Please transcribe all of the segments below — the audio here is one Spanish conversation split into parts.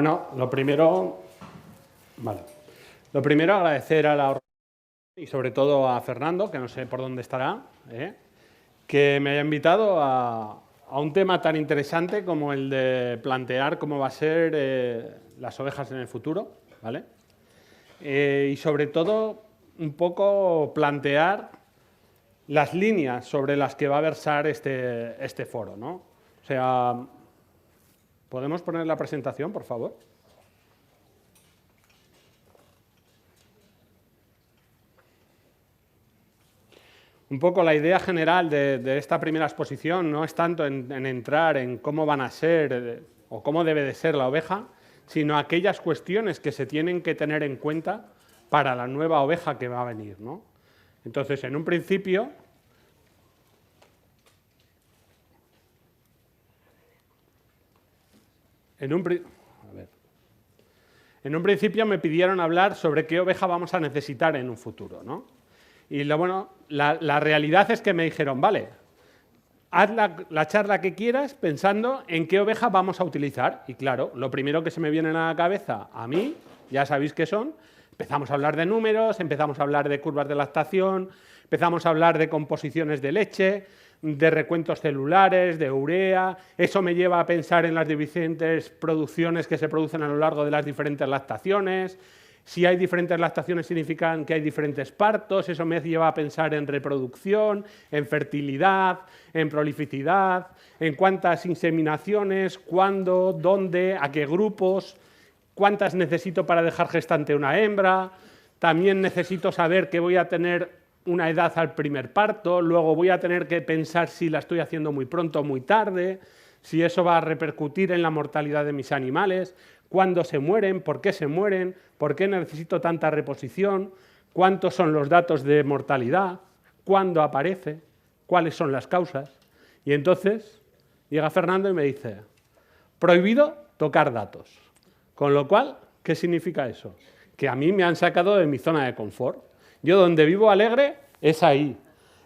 Bueno, lo primero agradecer a la organización y sobre todo a Fernando, que no sé por dónde estará, que me haya invitado a un tema tan interesante como el de plantear cómo va a ser las ovejas en el futuro, ¿vale? Y sobre todo un poco plantear las líneas sobre las que va a versar este foro, ¿no? O sea, ¿podemos poner la presentación, por favor? Un poco la idea general de esta primera exposición no es tanto en entrar en cómo van a ser o cómo debe de ser la oveja, sino aquellas cuestiones que se tienen que tener en cuenta para la nueva oveja que va a venir, ¿no? Entonces, en un principio, me pidieron hablar sobre qué oveja vamos a necesitar en un futuro, ¿no? Y la realidad es que me dijeron, vale, haz la charla que quieras pensando en qué oveja vamos a utilizar. Y claro, lo primero que se me viene a la cabeza a mí, ya sabéis qué son, empezamos a hablar de números, empezamos a hablar de curvas de lactación, empezamos a hablar de composiciones de leche, de recuentos celulares, de urea. Eso me lleva a pensar en las diferentes producciones que se producen a lo largo de las diferentes lactaciones. Si hay diferentes lactaciones significan que hay diferentes partos, eso me lleva a pensar en reproducción, en fertilidad, en prolificidad, en cuántas inseminaciones, cuándo, dónde, a qué grupos, cuántas necesito para dejar gestante una hembra. También necesito saber que voy a tener una edad al primer parto, luego voy a tener que pensar si la estoy haciendo muy pronto o muy tarde, si eso va a repercutir en la mortalidad de mis animales, cuándo se mueren, por qué necesito tanta reposición, cuántos son los datos de mortalidad, cuándo aparece, cuáles son las causas. Y entonces llega Fernando y me dice, prohibido tocar datos. Con lo cual, ¿qué significa eso? Que a mí me han sacado de mi zona de confort. Yo donde vivo alegre es ahí,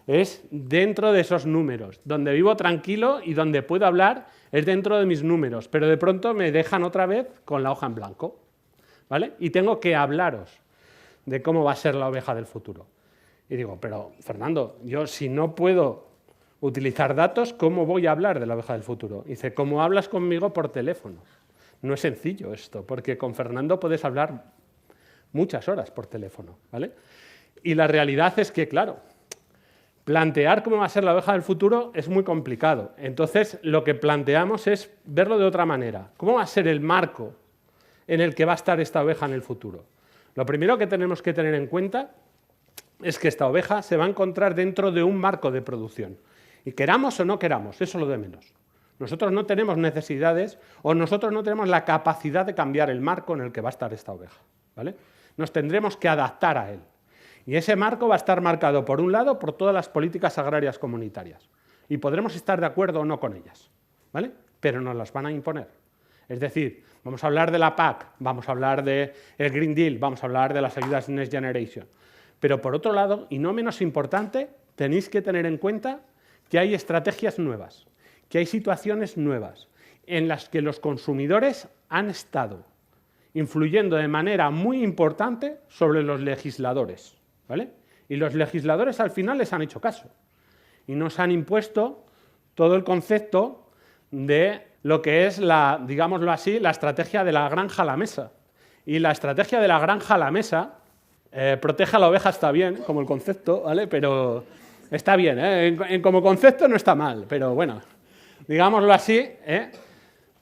es dentro de esos números. Donde vivo tranquilo y donde puedo hablar es dentro de mis números, pero de pronto me dejan otra vez con la hoja en blanco, ¿vale? Y tengo que hablaros de cómo va a ser la oveja del futuro. Y digo, pero Fernando, yo si no puedo utilizar datos, ¿cómo voy a hablar de la oveja del futuro? Y dice, ¿cómo hablas conmigo por teléfono? No es sencillo esto, porque con Fernando puedes hablar muchas horas por teléfono, ¿vale? Y la realidad es que, claro, plantear cómo va a ser la oveja del futuro es muy complicado. Entonces, lo que planteamos es verlo de otra manera. ¿Cómo va a ser el marco en el que va a estar esta oveja en el futuro? Lo primero que tenemos que tener en cuenta es que esta oveja se va a encontrar dentro de un marco de producción. Y queramos o no queramos, eso es lo de menos. Nosotros no tenemos necesidades o nosotros no tenemos la capacidad de cambiar el marco en el que va a estar esta oveja, ¿vale? Nos tendremos que adaptar a él. Y ese marco va a estar marcado, por un lado, por todas las políticas agrarias comunitarias. Y podremos estar de acuerdo o no con ellas, ¿vale? Pero nos las van a imponer. Es decir, vamos a hablar de la PAC, vamos a hablar del Green Deal, vamos a hablar de las ayudas Next Generation. Pero por otro lado, y no menos importante, tenéis que tener en cuenta que hay estrategias nuevas, que hay situaciones nuevas, en las que los consumidores han estado influyendo de manera muy importante sobre los legisladores, ¿vale? Y los legisladores al final les han hecho caso y nos han impuesto todo el concepto de lo que es digámoslo así, la estrategia de la granja a la mesa. Y la estrategia de la granja a la mesa, protege a la oveja está bien, como el concepto, ¿vale? Pero está bien, como concepto no está mal, pero bueno, digámoslo así,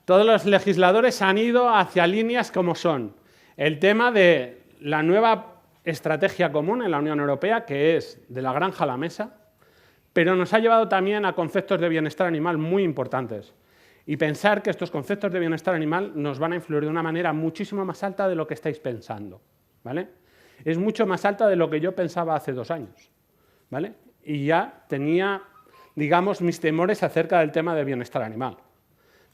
todos los legisladores han ido hacia líneas como son el tema de la nueva estrategia común en la Unión Europea, que es de la granja a la mesa, pero nos ha llevado también a conceptos de bienestar animal muy importantes. Y pensar que estos conceptos de bienestar animal nos van a influir de una manera muchísimo más alta de lo que estáis pensando, ¿vale? Es mucho más alta de lo que yo pensaba hace 2 años, ¿vale? Y ya tenía, digamos, mis temores acerca del tema de bienestar animal.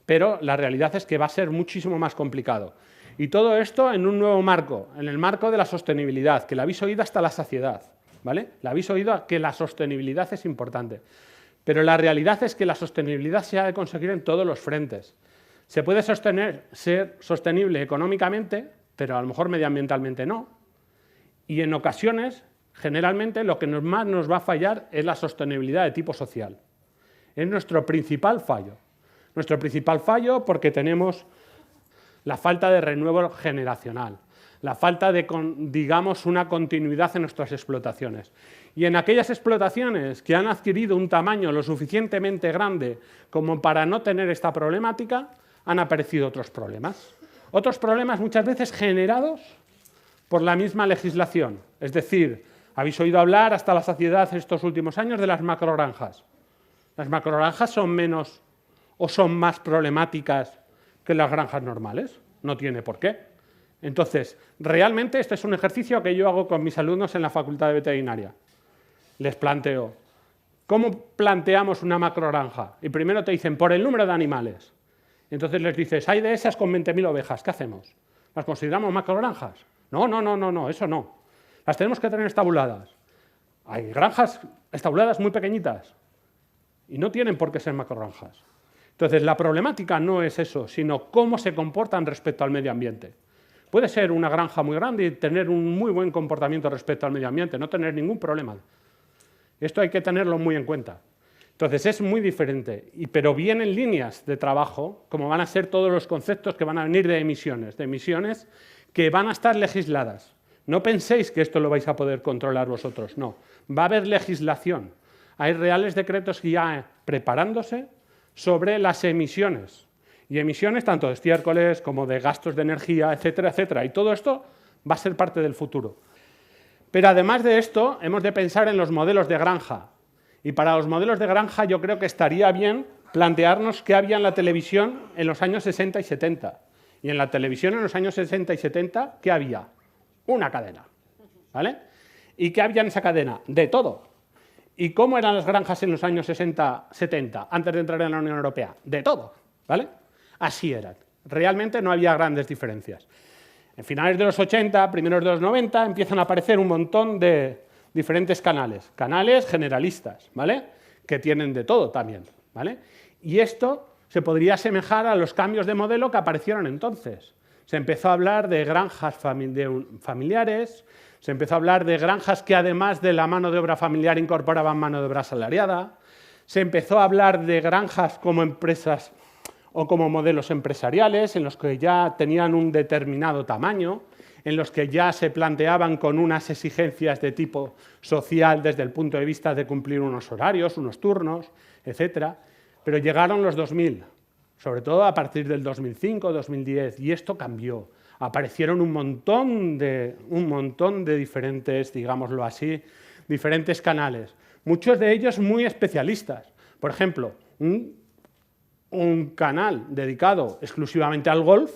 Pero la realidad es que va a ser muchísimo más complicado. Y todo esto en un nuevo marco, en el marco de la sostenibilidad, que la habéis oído hasta la saciedad, ¿vale? La habéis oído que la sostenibilidad es importante. Pero la realidad es que la sostenibilidad se ha de conseguir en todos los frentes. Se puede ser sostenible económicamente, pero a lo mejor medioambientalmente no. Y en ocasiones, generalmente, lo que más nos va a fallar es la sostenibilidad de tipo social. Es nuestro principal fallo. Nuestro principal fallo porque tenemos la falta de renuevo generacional, la falta de, digamos, una continuidad en nuestras explotaciones. Y en aquellas explotaciones que han adquirido un tamaño lo suficientemente grande como para no tener esta problemática, han aparecido otros problemas. Otros problemas muchas veces generados por la misma legislación. Es decir, habéis oído hablar hasta la saciedad estos últimos años de las macrogranjas. ¿Las macrogranjas son menos o son más problemáticas que las granjas normales? No tiene por qué. Entonces, realmente este es un ejercicio que yo hago con mis alumnos en la Facultad de Veterinaria. Les planteo, ¿cómo planteamos una macrogranja? Y primero te dicen, por el número de animales. Entonces les dices, hay de esas con 20.000 ovejas, ¿qué hacemos? ¿Las consideramos macrogranjas? No, eso no. Las tenemos que tener estabuladas. Hay granjas estabuladas muy pequeñitas y no tienen por qué ser macrogranjas. Entonces, la problemática no es eso, sino cómo se comportan respecto al medio ambiente. Puede ser una granja muy grande y tener un muy buen comportamiento respecto al medio ambiente, no tener ningún problema. Esto hay que tenerlo muy en cuenta. Entonces, es muy diferente, pero vienen líneas de trabajo, como van a ser todos los conceptos que van a venir de emisiones que van a estar legisladas. No penséis que esto lo vais a poder controlar vosotros, no. Va a haber legislación. Hay reales decretos ya preparándose sobre las emisiones. Y emisiones tanto de estiércoles como de gastos de energía, etcétera, etcétera. Y todo esto va a ser parte del futuro. Pero además de esto, hemos de pensar en los modelos de granja. Y para los modelos de granja yo creo que estaría bien plantearnos qué había en la televisión en los años 60 y 70. Y en la televisión en los años 60 y 70, ¿qué había? Una cadena. ¿Vale? ¿Y qué había en esa cadena? De todo. ¿Y cómo eran las granjas en los años 60-70, antes de entrar en la Unión Europea? De todo. ¿Vale? Así eran. Realmente no había grandes diferencias. En finales de los 80, primeros de los 90, empiezan a aparecer un montón de diferentes canales generalistas, ¿vale? Que tienen de todo también, ¿vale? Y esto se podría asemejar a los cambios de modelo que aparecieron entonces. Se empezó a hablar de granjas familiares, se empezó a hablar de granjas que además de la mano de obra familiar incorporaban mano de obra asalariada, se empezó a hablar de granjas como empresas o como modelos empresariales en los que ya tenían un determinado tamaño, en los que ya se planteaban con unas exigencias de tipo social desde el punto de vista de cumplir unos horarios, unos turnos, etc. Pero llegaron los 2000, sobre todo a partir del 2005, 2010, y esto cambió. Aparecieron un montón de diferentes, digámoslo así, diferentes canales, muchos de ellos muy especialistas. Por ejemplo, un canal dedicado exclusivamente al golf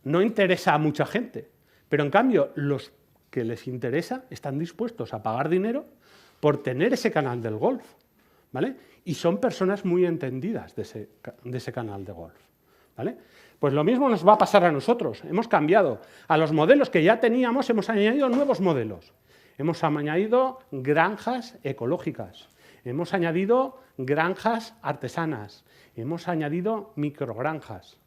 no interesa a mucha gente, pero en cambio los que les interesa están dispuestos a pagar dinero por tener ese canal del golf, ¿vale? Y son personas muy entendidas de ese canal de golf, ¿vale? Pues lo mismo nos va a pasar a nosotros. Hemos cambiado. A los modelos que ya teníamos hemos añadido nuevos modelos. Hemos añadido granjas ecológicas, hemos añadido granjas artesanas, hemos añadido microgranjas,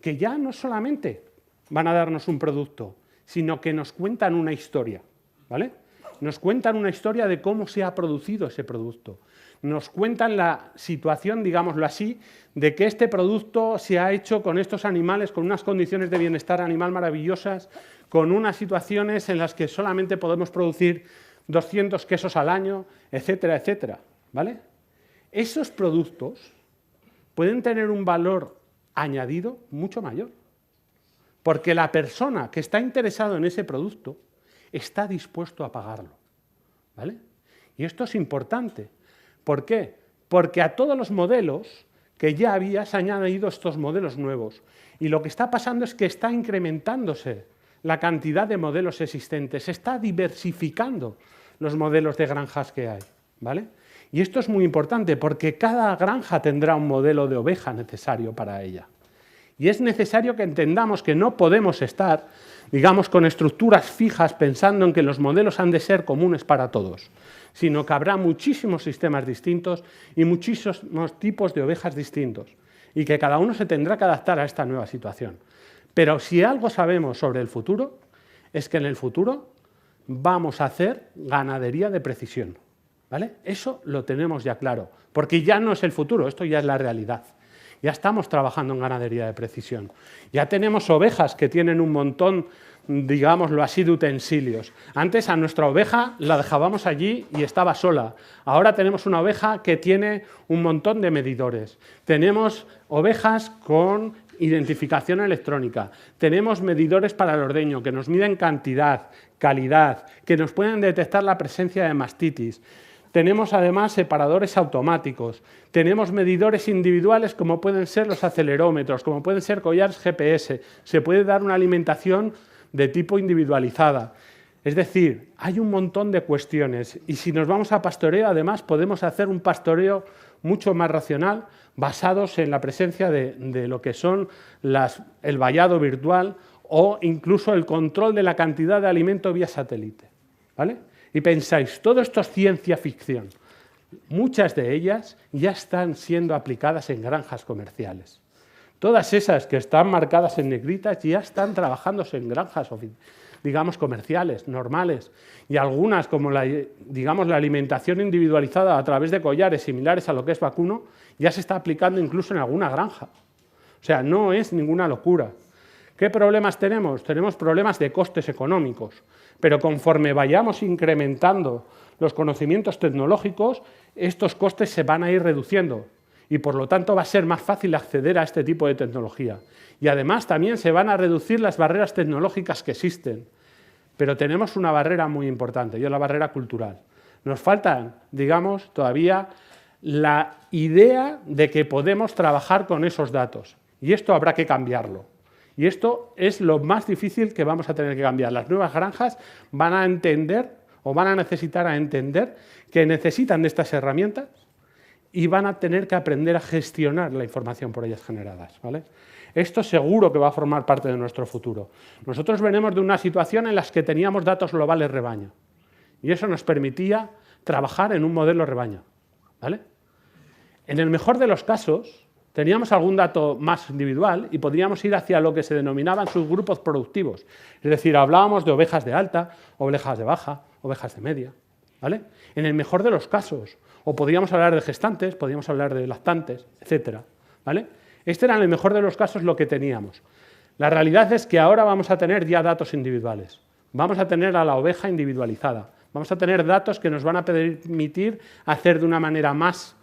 que ya no solamente van a darnos un producto, sino que nos cuentan una historia, ¿vale? Nos cuentan una historia de cómo se ha producido ese producto. Nos cuentan la situación, digámoslo así, de que este producto se ha hecho con estos animales, con unas condiciones de bienestar animal maravillosas, con unas situaciones en las que solamente podemos producir 200 quesos al año, etcétera, etcétera, ¿vale? Esos productos pueden tener un valor añadido mucho mayor, porque la persona que está interesada en ese producto está dispuesto a pagarlo, ¿vale? Y esto es importante. ¿Por qué? Porque a todos los modelos que ya había se han añadido estos modelos nuevos. Y lo que está pasando es que está incrementándose la cantidad de modelos existentes, se está diversificando los modelos de granjas que hay, ¿vale? Y esto es muy importante porque cada granja tendrá un modelo de oveja necesario para ella. Y es necesario que entendamos que no podemos estar, digamos, con estructuras fijas pensando en que los modelos han de ser comunes para todos, sino que habrá muchísimos sistemas distintos y muchísimos tipos de ovejas distintos. y que cada uno se tendrá que adaptar a esta nueva situación. Pero si algo sabemos sobre el futuro, es que en el futuro vamos a hacer ganadería de precisión, ¿vale? Eso lo tenemos ya claro, porque ya no es el futuro, esto ya es la realidad. Ya estamos trabajando en ganadería de precisión. Ya tenemos ovejas que tienen un montón, digámoslo así, de utensilios. Antes a nuestra oveja la dejábamos allí y estaba sola. Ahora tenemos una oveja que tiene un montón de medidores. Tenemos ovejas con identificación electrónica. Tenemos medidores para el ordeño que nos miden cantidad, calidad, que nos pueden detectar la presencia de mastitis. Tenemos además separadores automáticos, tenemos medidores individuales como pueden ser los acelerómetros, como pueden ser collares GPS, se puede dar una alimentación de tipo individualizada. Es decir, hay un montón de cuestiones y si nos vamos a pastoreo además podemos hacer un pastoreo mucho más racional basados en la presencia de lo que son el vallado virtual o incluso el control de la cantidad de alimento vía satélite, ¿vale? Y pensáis, todo esto es ciencia ficción. Muchas de ellas ya están siendo aplicadas en granjas comerciales. Todas esas que están marcadas en negritas ya están trabajándose en granjas, digamos, comerciales, normales. Y algunas, como la alimentación individualizada a través de collares similares a lo que es vacuno, ya se está aplicando incluso en alguna granja. O sea, no es ninguna locura. ¿Qué problemas tenemos? Tenemos problemas de costes económicos. Pero conforme vayamos incrementando los conocimientos tecnológicos, estos costes se van a ir reduciendo y por lo tanto va a ser más fácil acceder a este tipo de tecnología. Y además también se van a reducir las barreras tecnológicas que existen. Pero tenemos una barrera muy importante y es la barrera cultural. Nos falta, digamos, todavía la idea de que podemos trabajar con esos datos y esto habrá que cambiarlo. Y esto es lo más difícil que vamos a tener que cambiar. Las nuevas granjas van a entender o van a necesitar entender que necesitan de estas herramientas y van a tener que aprender a gestionar la información por ellas generadas, ¿vale? Esto seguro que va a formar parte de nuestro futuro. Nosotros venimos de una situación en la que teníamos datos globales rebaño y eso nos permitía trabajar en un modelo rebaño, ¿vale? En el mejor de los casos, teníamos algún dato más individual y podríamos ir hacia lo que se denominaban subgrupos productivos. Es decir, hablábamos de ovejas de alta, ovejas de baja, ovejas de media, ¿vale? En el mejor de los casos. O podríamos hablar de gestantes, podríamos hablar de lactantes, etcétera, ¿vale? Este era en el mejor de los casos lo que teníamos. La realidad es que ahora vamos a tener ya datos individuales. Vamos a tener a la oveja individualizada. Vamos a tener datos que nos van a permitir hacer de una manera más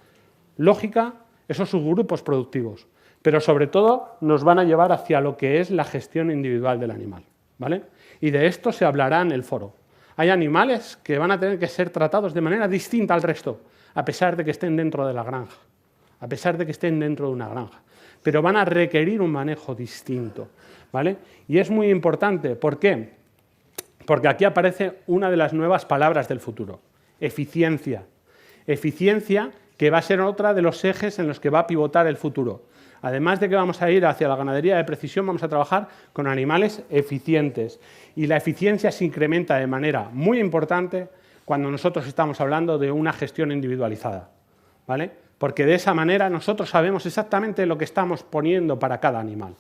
lógica esos subgrupos productivos, pero sobre todo nos van a llevar hacia lo que es la gestión individual del animal, ¿vale? Y de esto se hablará en el foro. Hay animales que van a tener que ser tratados de manera distinta al resto, a pesar de que estén dentro de la granja, a pesar de que estén dentro de una granja, pero van a requerir un manejo distinto, ¿vale? Y es muy importante, ¿por qué? Porque aquí aparece una de las nuevas palabras del futuro, eficiencia. Eficiencia que va a ser otra de los ejes en los que va a pivotar el futuro. Además de que vamos a ir hacia la ganadería de precisión, vamos a trabajar con animales eficientes. Y la eficiencia se incrementa de manera muy importante cuando nosotros estamos hablando de una gestión individualizada, ¿vale? Porque de esa manera nosotros sabemos exactamente lo que estamos poniendo para cada animal.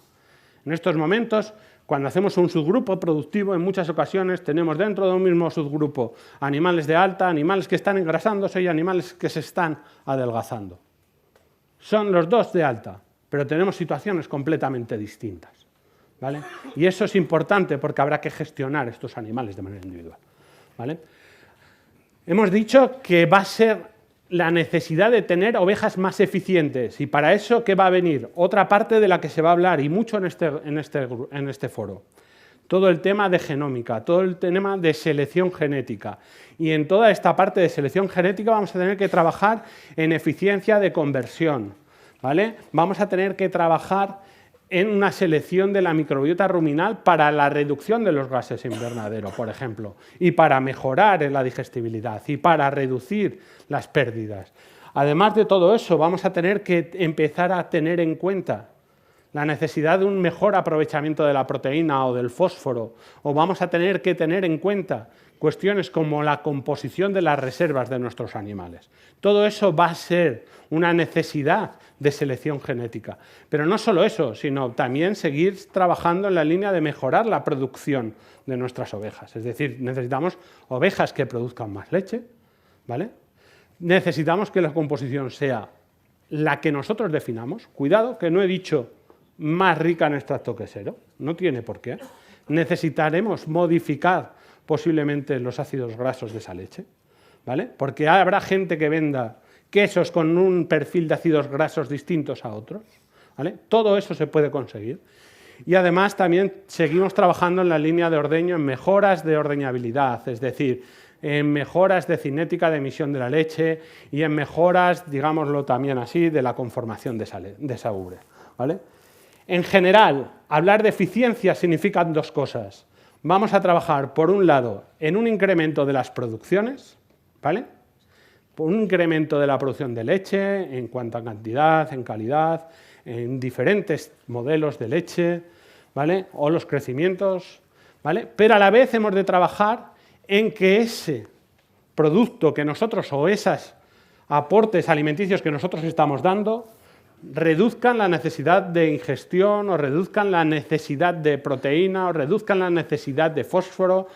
En estos momentos, cuando hacemos un subgrupo productivo, en muchas ocasiones tenemos dentro de un mismo subgrupo animales de alta, animales que están engrasándose y animales que se están adelgazando. Son los dos de alta, pero tenemos situaciones completamente distintas, ¿vale? Y eso es importante porque habrá que gestionar estos animales de manera individual, ¿vale? Hemos dicho que va a ser la necesidad de tener ovejas más eficientes y para eso, ¿qué va a venir? Otra parte de la que se va a hablar y mucho en este foro. Todo el tema de genómica, todo el tema de selección genética. Y en toda esta parte de selección genética vamos a tener que trabajar en eficiencia de conversión, ¿vale? Vamos a tener que trabajar en una selección de la microbiota ruminal para la reducción de los gases invernadero, por ejemplo, y para mejorar en la digestibilidad y para reducir las pérdidas. Además de todo eso, vamos a tener que empezar a tener en cuenta la necesidad de un mejor aprovechamiento de la proteína o del fósforo, o vamos a tener que tener en cuenta cuestiones como la composición de las reservas de nuestros animales. Todo eso va a ser una necesidad de selección genética. Pero no solo eso, sino también seguir trabajando en la línea de mejorar la producción de nuestras ovejas. Es decir, necesitamos ovejas que produzcan más leche, ¿vale? Necesitamos que la composición sea la que nosotros definamos. Cuidado, que no he dicho más rica en extracto quesero, no tiene por qué. Necesitaremos modificar posiblemente los ácidos grasos de esa leche, ¿vale? Porque habrá gente que venda quesos con un perfil de ácidos grasos distintos a otros, ¿vale? Todo eso se puede conseguir. Y además también seguimos trabajando en la línea de ordeño en mejoras de ordeñabilidad, es decir, en mejoras de cinética de emisión de la leche y en mejoras, digámoslo también así, de la conformación de esa ubre, ¿vale? En general, hablar de eficiencia significa dos cosas. Vamos a trabajar, por un lado, en un incremento de las producciones, ¿vale? Por un incremento de la producción de leche en cuanto a cantidad, en calidad, en diferentes modelos de leche, ¿vale? O los crecimientos, ¿vale? Pero a la vez hemos de trabajar en que ese producto que nosotros o esos aportes alimenticios que nosotros estamos dando reduzcan la necesidad de ingestión o reduzcan la necesidad de proteína o reduzcan la necesidad de fósforo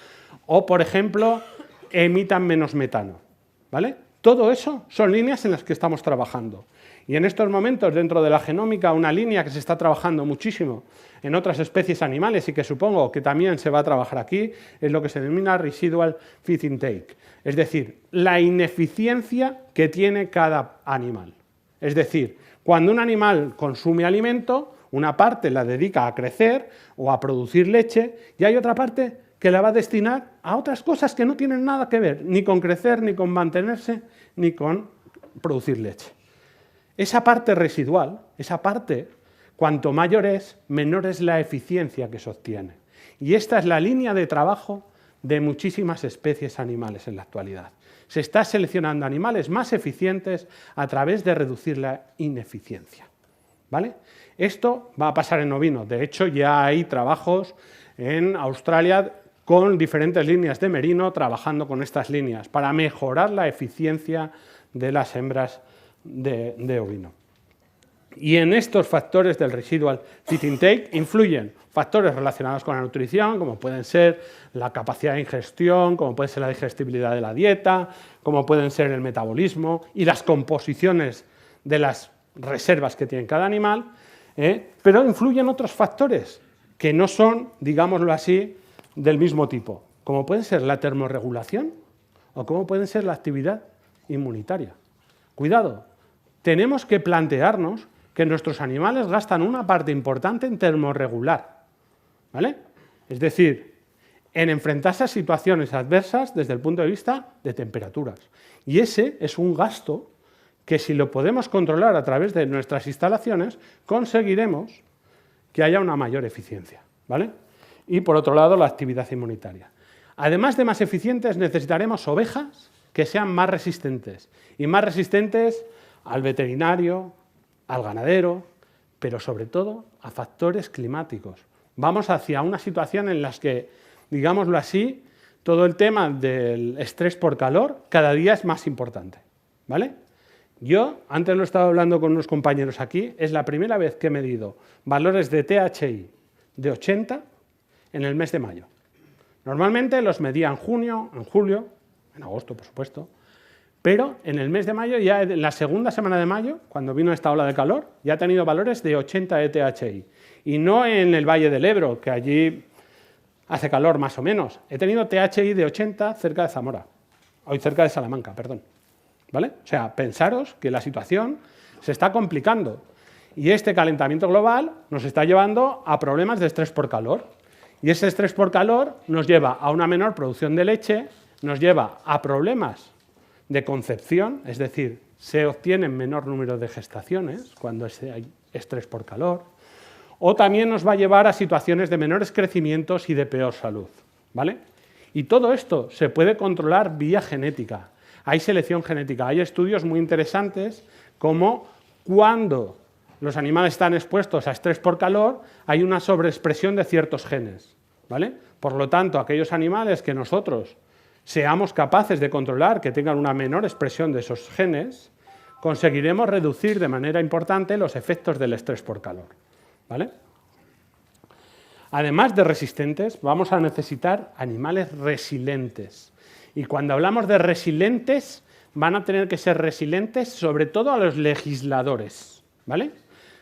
o, por ejemplo, emitan menos metano, ¿vale? Todo eso son líneas en las que estamos trabajando. Y en estos momentos, dentro de la genómica, una línea que se está trabajando muchísimo en otras especies animales y que supongo que también se va a trabajar aquí, es lo que se denomina residual feed intake, es decir, la ineficiencia que tiene cada animal. Es decir, cuando un animal consume alimento, una parte la dedica a crecer o a producir leche y hay otra parte que la va a destinar a otras cosas que no tienen nada que ver, ni con crecer, ni con mantenerse, ni con producir leche. Esa parte residual, esa parte, cuanto mayor es, menor es la eficiencia que se obtiene. Y esta es la línea de trabajo de muchísimas especies animales en la actualidad. Se está seleccionando animales más eficientes a través de reducir la ineficiencia, ¿vale? Esto va a pasar en ovino. De hecho, ya hay trabajos en Australia con diferentes líneas de merino trabajando con estas líneas para mejorar la eficiencia de las hembras de ovino. Y en estos factores del residual feed intake influyen factores relacionados con la nutrición, como pueden ser la capacidad de ingestión, como puede ser la digestibilidad de la dieta, como pueden ser el metabolismo y las composiciones de las reservas que tiene cada animal, pero influyen otros factores que no son, digámoslo así, del mismo tipo, como pueden ser la termorregulación o como pueden ser la actividad inmunitaria. Cuidado, tenemos que plantearnos que nuestros animales gastan una parte importante en termorregular, ¿vale? Es decir, en enfrentarse a situaciones adversas desde el punto de vista de temperaturas. Y ese es un gasto que si lo podemos controlar a través de nuestras instalaciones, conseguiremos que haya una mayor eficiencia, ¿vale? Y por otro lado, la actividad inmunitaria. Además de más eficientes, necesitaremos ovejas que sean más resistentes. Y más resistentes al veterinario, al ganadero, pero sobre todo a factores climáticos. Vamos hacia una situación en la que, digámoslo así, todo el tema del estrés por calor cada día es más importante, ¿vale? Yo, antes lo estaba hablando con unos compañeros aquí, es la primera vez que he medido valores de THI de 80 en el mes de mayo. Normalmente los medía en junio, en julio, en agosto, por supuesto, pero en el mes de mayo, ya en la segunda semana de mayo, cuando vino esta ola de calor, ya ha tenido valores de 80 de THI. Y no en el Valle del Ebro, que allí hace calor más o menos. He tenido THI de 80 cerca de Zamora, hoy cerca de Salamanca, perdón. ¿Vale? O sea, pensaros que la situación se está complicando y este calentamiento global nos está llevando a problemas de estrés por calor. Y ese estrés por calor nos lleva a una menor producción de leche, nos lleva a problemas de concepción, es decir, se obtienen menor número de gestaciones cuando hay estrés por calor, o también nos va a llevar a situaciones de menores crecimientos y de peor salud, ¿vale? Y todo esto se puede controlar vía genética. Hay selección genética, hay estudios muy interesantes como cuando los animales están expuestos a estrés por calor, hay una sobreexpresión de ciertos genes, ¿vale? Por lo tanto, aquellos animales que nosotros seamos capaces de controlar que tengan una menor expresión de esos genes, conseguiremos reducir de manera importante los efectos del estrés por calor, ¿vale? Además de resistentes, vamos a necesitar animales resilientes. Y cuando hablamos de resilientes, van a tener que ser resilientes sobre todo a los legisladores, ¿vale?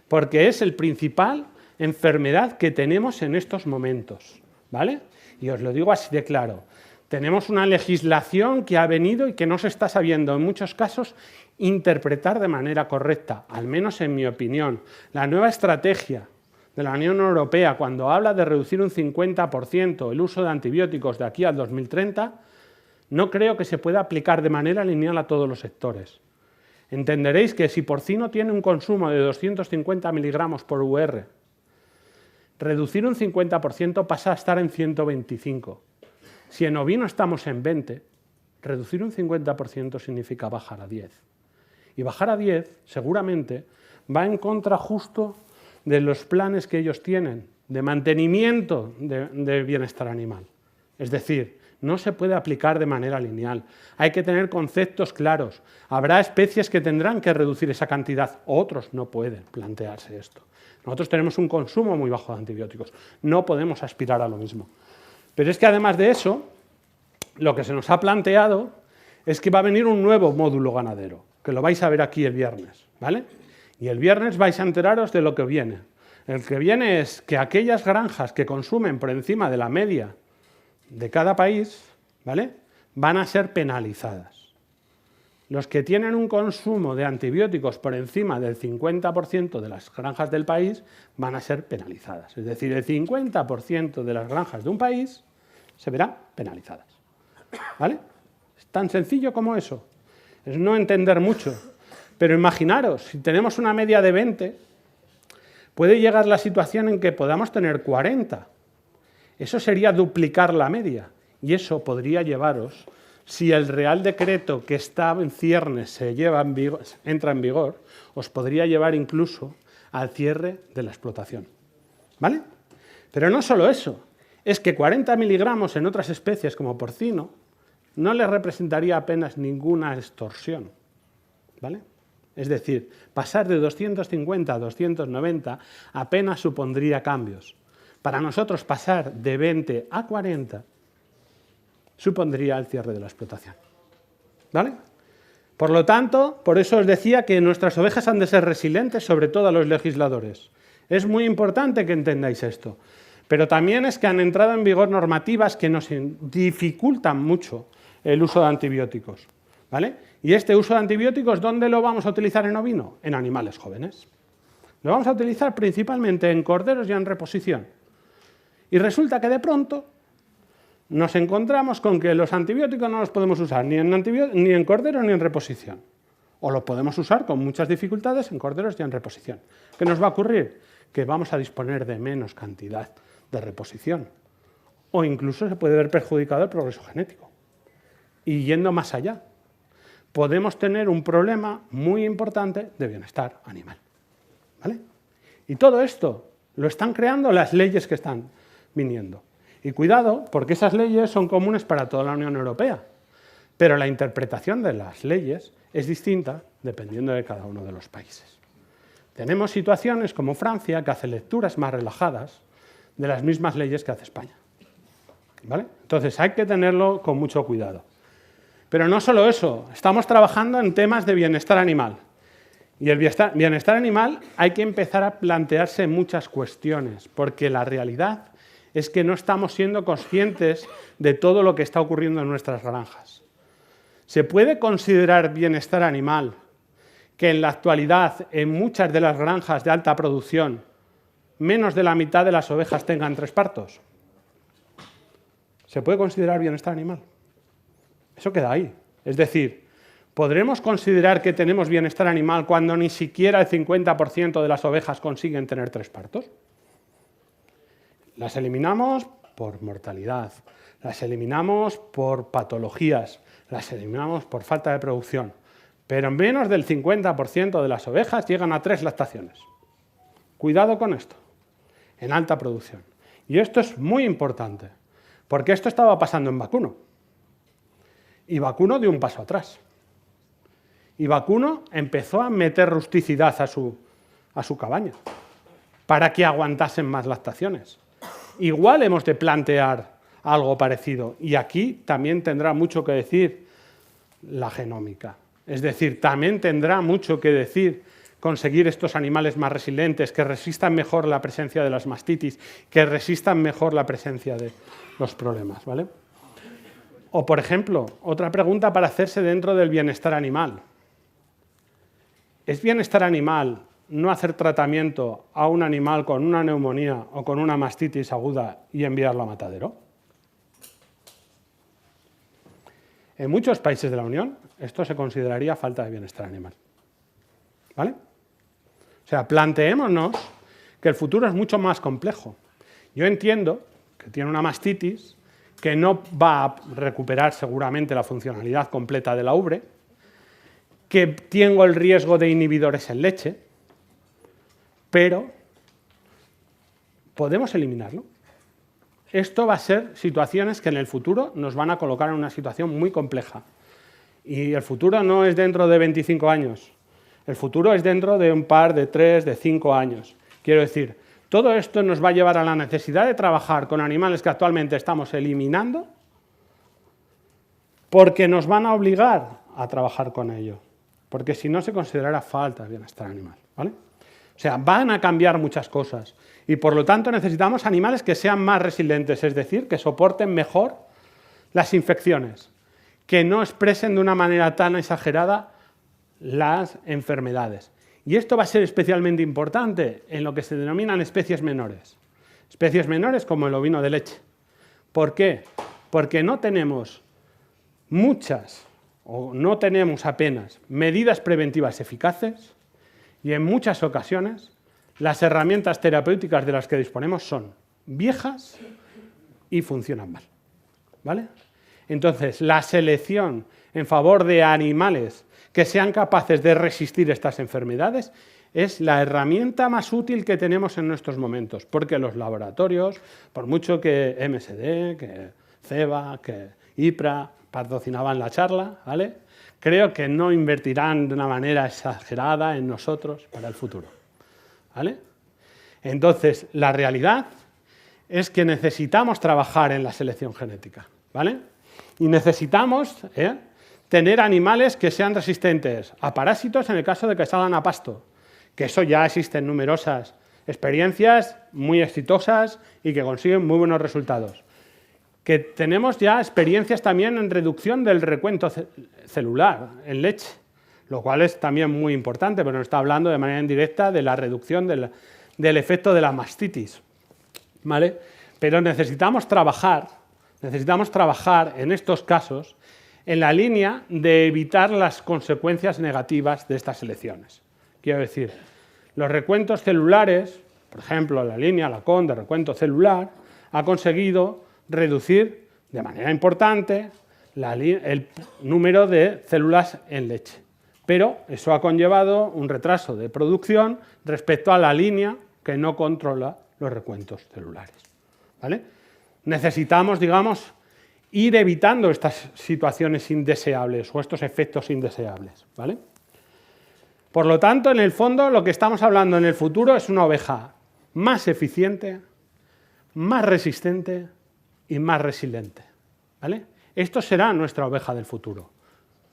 Porque es el principal enfermedad que tenemos en estos momentos, ¿vale? Y os lo digo así de claro. Tenemos una legislación que ha venido y que no se está sabiendo en muchos casos interpretar de manera correcta, al menos en mi opinión. La nueva estrategia de la Unión Europea, cuando habla de reducir un 50% el uso de antibióticos de aquí al 2030, no creo que se pueda aplicar de manera lineal a todos los sectores. Entenderéis que si porcino tiene un consumo de 250 miligramos por UR, reducir un 50% pasa a estar en 125. Si en ovino estamos en 20, reducir un 50% significa bajar a 10. Y bajar a 10 seguramente va en contra justo de los planes que ellos tienen de mantenimiento de bienestar animal. Es decir, no se puede aplicar de manera lineal. Hay que tener conceptos claros. Habrá especies que tendrán que reducir esa cantidad, otros no pueden plantearse esto. Nosotros tenemos un consumo muy bajo de antibióticos, no podemos aspirar a lo mismo. Pero es que además de eso, lo que se nos ha planteado es que va a venir un nuevo módulo ganadero, que lo vais a ver aquí el viernes, ¿vale? Y el viernes vais a enteraros de lo que viene. El que viene es que aquellas granjas que consumen por encima de la media de cada país, ¿vale?, van a ser penalizadas. Los que tienen un consumo de antibióticos por encima del 50% de las granjas del país van a ser penalizadas. Es decir, el 50% de las granjas de un país se verán penalizadas, ¿vale? Es tan sencillo como eso. Es no entender mucho. Pero imaginaros, si tenemos una media de 20, puede llegar la situación en que podamos tener 40. Eso sería duplicar la media. Y eso podría llevaros, si el Real Decreto que está en ciernes entra en vigor, os podría llevar incluso al cierre de la explotación, ¿vale? Pero no solo eso, es que 40 miligramos en otras especies como porcino no le representaría apenas ninguna extorsión, ¿vale? Es decir, pasar de 250 a 290 apenas supondría cambios. Para nosotros pasar de 20 a 40 supondría el cierre de la explotación, ¿vale? Por lo tanto, por eso os decía que nuestras ovejas han de ser resilientes, sobre todo a los legisladores. Es muy importante que entendáis esto. Pero también es que han entrado en vigor normativas que nos dificultan mucho el uso de antibióticos, ¿vale? Y este uso de antibióticos, ¿dónde lo vamos a utilizar en ovino? En animales jóvenes. Lo vamos a utilizar principalmente en corderos y en reposición. Y resulta que de pronto nos encontramos con que los antibióticos no los podemos usar ni en corderos ni en reposición. O los podemos usar con muchas dificultades en corderos y en reposición. ¿Qué nos va a ocurrir? Que vamos a disponer de menos cantidad de reposición. O incluso se puede ver perjudicado el progreso genético. Y yendo más allá, podemos tener un problema muy importante de bienestar animal, ¿vale? Y todo esto lo están creando las leyes que están viniendo. Y cuidado, porque esas leyes son comunes para toda la Unión Europea, pero la interpretación de las leyes es distinta dependiendo de cada uno de los países. Tenemos situaciones como Francia, que hace lecturas más relajadas de las mismas leyes que hace España, ¿vale? Entonces hay que tenerlo con mucho cuidado. Pero no solo eso, estamos trabajando en temas de bienestar animal. Y el bienestar animal hay que empezar a plantearse muchas cuestiones, porque la realidad es que no estamos siendo conscientes de todo lo que está ocurriendo en nuestras granjas. ¿Se puede considerar bienestar animal que en la actualidad en muchas de las granjas de alta producción menos de la mitad de las ovejas tengan 3 partos? ¿Se puede considerar bienestar animal? Eso queda ahí. Es decir, ¿podremos considerar que tenemos bienestar animal cuando ni siquiera el 50% de las ovejas consiguen tener 3 partos? Las eliminamos por mortalidad, las eliminamos por patologías, las eliminamos por falta de producción, pero menos del 50% de las ovejas llegan a 3 lactaciones. Cuidado con esto, en alta producción. Y esto es muy importante, porque esto estaba pasando en vacuno. Y Vacuno dio un paso atrás. Y Vacuno empezó a meter rusticidad a su cabaña para que aguantasen más lactaciones. Igual hemos de plantear algo parecido. Y aquí también tendrá mucho que decir la genómica. Es decir, también tendrá mucho que decir conseguir estos animales más resilientes, que resistan mejor la presencia de las mastitis, que resistan mejor la presencia de los problemas, ¿vale? O, por ejemplo, otra pregunta para hacerse dentro del bienestar animal. ¿Es bienestar animal no hacer tratamiento a un animal con una neumonía o con una mastitis aguda y enviarlo a matadero? En muchos países de la Unión esto se consideraría falta de bienestar animal. ¿Vale? O sea, planteémonos que el futuro es mucho más complejo. Yo entiendo que tiene una mastitis, que no va a recuperar seguramente la funcionalidad completa de la ubre, que tengo el riesgo de inhibidores en leche, pero podemos eliminarlo. Esto va a ser situaciones que en el futuro nos van a colocar en una situación muy compleja. Y el futuro no es dentro de 25 años. El futuro es dentro de un par, de 3, de 5 años. Quiero decir, todo esto nos va a llevar a la necesidad de trabajar con animales que actualmente estamos eliminando porque nos van a obligar a trabajar con ellos. Porque si no se considerará falta de bienestar animal, ¿vale? O sea, van a cambiar muchas cosas y por lo tanto necesitamos animales que sean más resilientes, es decir, que soporten mejor las infecciones, que no expresen de una manera tan exagerada las enfermedades. Y esto va a ser especialmente importante en lo que se denominan especies menores. Especies menores como el ovino de leche. ¿Por qué? Porque no tenemos muchas o no tenemos apenas medidas preventivas eficaces y en muchas ocasiones las herramientas terapéuticas de las que disponemos son viejas y funcionan mal, ¿vale? Entonces, la selección en favor de animales que sean capaces de resistir estas enfermedades es la herramienta más útil que tenemos en nuestros momentos, porque los laboratorios, por mucho que MSD, que CEBA, que IPRA patrocinaban la charla, ¿vale?, creo que no invertirán de una manera exagerada en nosotros para el futuro, ¿vale? Entonces, la realidad es que necesitamos trabajar en la selección genética, ¿vale? Y necesitamos tener animales que sean resistentes a parásitos en el caso de que salgan a pasto, que eso ya existen numerosas experiencias muy exitosas y que consiguen muy buenos resultados. Que tenemos ya experiencias también en reducción del recuento celular en leche, lo cual es también muy importante, pero nos está hablando de manera indirecta de la reducción del efecto de la mastitis, ¿vale? Pero necesitamos trabajar en estos casos en la línea de evitar las consecuencias negativas de estas selecciones. Quiero decir, los recuentos celulares, por ejemplo, la línea Lacan de recuento celular, ha conseguido reducir de manera importante el número de células en leche. Pero eso ha conllevado un retraso de producción respecto a la línea que no controla los recuentos celulares, ¿vale? Necesitamos, digamos, ir evitando estas situaciones indeseables o estos efectos indeseables, ¿vale? Por lo tanto, en el fondo, lo que estamos hablando en el futuro es una oveja más eficiente, más resistente y más resiliente, ¿vale? Esto será nuestra oveja del futuro.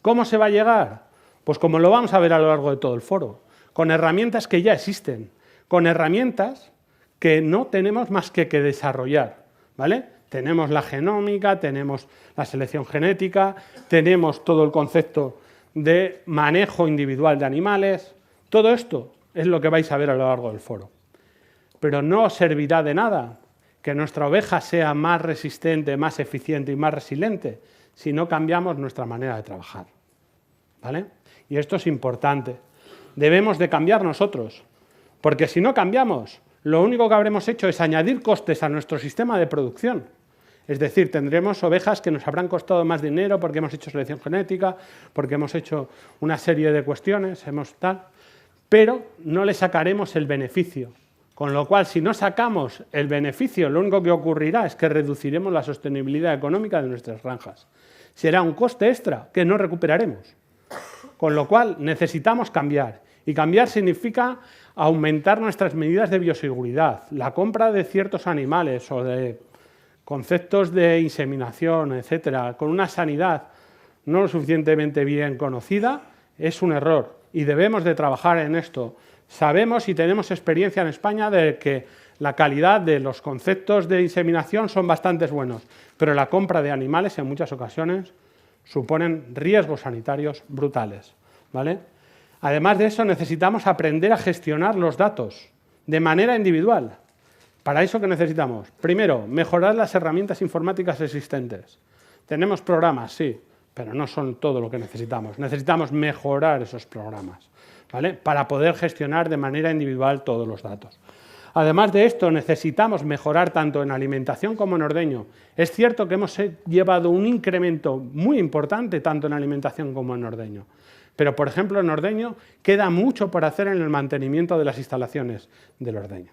¿Cómo se va a llegar? Pues como lo vamos a ver a lo largo de todo el foro, con herramientas que ya existen, con herramientas que no tenemos más que desarrollar, ¿vale? Tenemos la genómica, tenemos la selección genética, tenemos todo el concepto de manejo individual de animales. Todo esto es lo que vais a ver a lo largo del foro. Pero no os servirá de nada que nuestra oveja sea más resistente, más eficiente y más resiliente si no cambiamos nuestra manera de trabajar, ¿vale? Y esto es importante. Debemos de cambiar nosotros, porque si no cambiamos, lo único que habremos hecho es añadir costes a nuestro sistema de producción. Es decir, tendremos ovejas que nos habrán costado más dinero porque hemos hecho selección genética, porque hemos hecho una serie de cuestiones, pero no le sacaremos el beneficio. Con lo cual, si no sacamos el beneficio, lo único que ocurrirá es que reduciremos la sostenibilidad económica de nuestras granjas. será un coste extra que no recuperaremos. Con lo cual necesitamos cambiar. Y cambiar significa aumentar nuestras medidas de bioseguridad, la compra de ciertos animales o de conceptos de inseminación, etcétera, con una sanidad no lo suficientemente bien conocida, es un error y debemos de trabajar en esto. Sabemos y tenemos experiencia en España de que la calidad de los conceptos de inseminación son bastante buenos, pero la compra de animales en muchas ocasiones suponen riesgos sanitarios brutales, ¿vale? Además de eso, necesitamos aprender a gestionar los datos de manera individual. ¿Para eso qué necesitamos? Primero, mejorar las herramientas informáticas existentes. Tenemos programas, sí, pero no son todo lo que necesitamos. Necesitamos mejorar esos programas, ¿vale? Para poder gestionar de manera individual todos los datos. Además de esto, necesitamos mejorar tanto en alimentación como en ordeño. Es cierto que hemos llevado un incremento muy importante tanto en alimentación como en ordeño. Pero, por ejemplo, en ordeño queda mucho por hacer en el mantenimiento de las instalaciones del ordeño,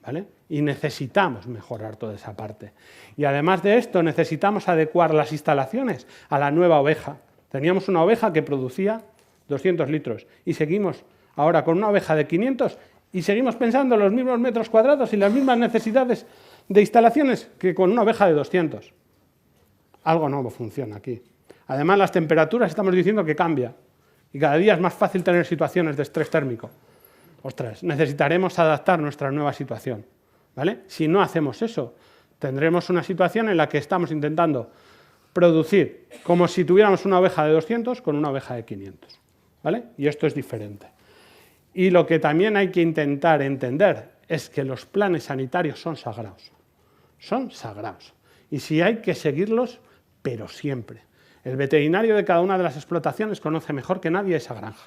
¿vale? Y necesitamos mejorar toda esa parte. Y además de esto, necesitamos adecuar las instalaciones a la nueva oveja. Teníamos una oveja que producía 200 litros y seguimos ahora con una oveja de 500 y seguimos pensando en los mismos metros cuadrados y las mismas necesidades de instalaciones que con una oveja de 200. Algo no funciona aquí. Además, las temperaturas estamos diciendo que cambia. Y cada día es más fácil tener situaciones de estrés térmico. Ostras, necesitaremos adaptar nuestra nueva situación, ¿vale? Si no hacemos eso, tendremos una situación en la que estamos intentando producir como si tuviéramos una oveja de 200 con una oveja de 500, ¿vale? Y esto es diferente. Y lo que también hay que intentar entender es que los planes sanitarios son sagrados. Son sagrados. Y sí hay que seguirlos, pero siempre. El veterinario de cada una de las explotaciones conoce mejor que nadie esa granja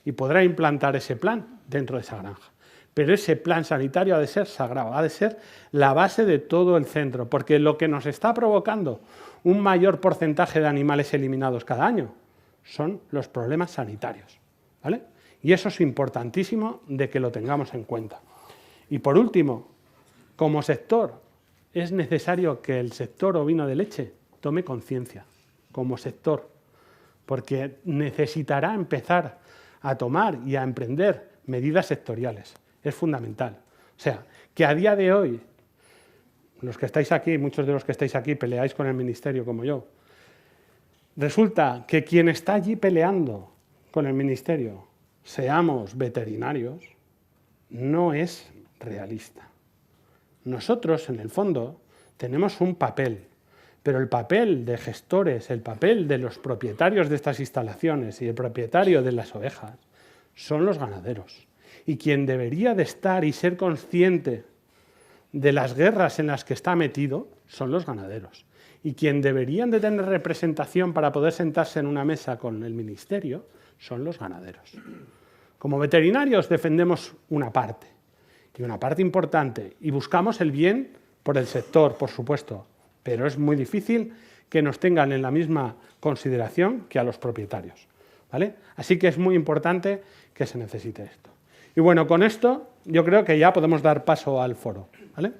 y podrá implantar ese plan dentro de esa granja. Pero ese plan sanitario ha de ser sagrado, ha de ser la base de todo el centro, porque lo que nos está provocando un mayor porcentaje de animales eliminados cada año son los problemas sanitarios, ¿vale? Y eso es importantísimo de que lo tengamos en cuenta. Y por último, como sector, es necesario que el sector ovino de leche tome conciencia como sector, porque necesitará empezar a tomar y a emprender medidas sectoriales. Es fundamental. O sea, que a día de hoy, los que estáis aquí, muchos de los que estáis aquí peleáis con el ministerio como yo, resulta que quien está allí peleando con el ministerio, seamos veterinarios, no es realista. Nosotros, en el fondo, tenemos un papel, pero el papel de gestores, el papel de los propietarios de estas instalaciones y el propietario de las ovejas son los ganaderos. Y quien debería de estar y ser consciente de las guerras en las que está metido son los ganaderos. Y quien deberían de tener representación para poder sentarse en una mesa con el ministerio son los ganaderos. Como veterinarios defendemos una parte, y una parte importante, y buscamos el bien por el sector, por supuesto, pero es muy difícil que nos tengan en la misma consideración que a los propietarios, ¿vale? Así que es muy importante que se necesite esto. Y bueno, con esto yo creo que ya podemos dar paso al foro, ¿vale?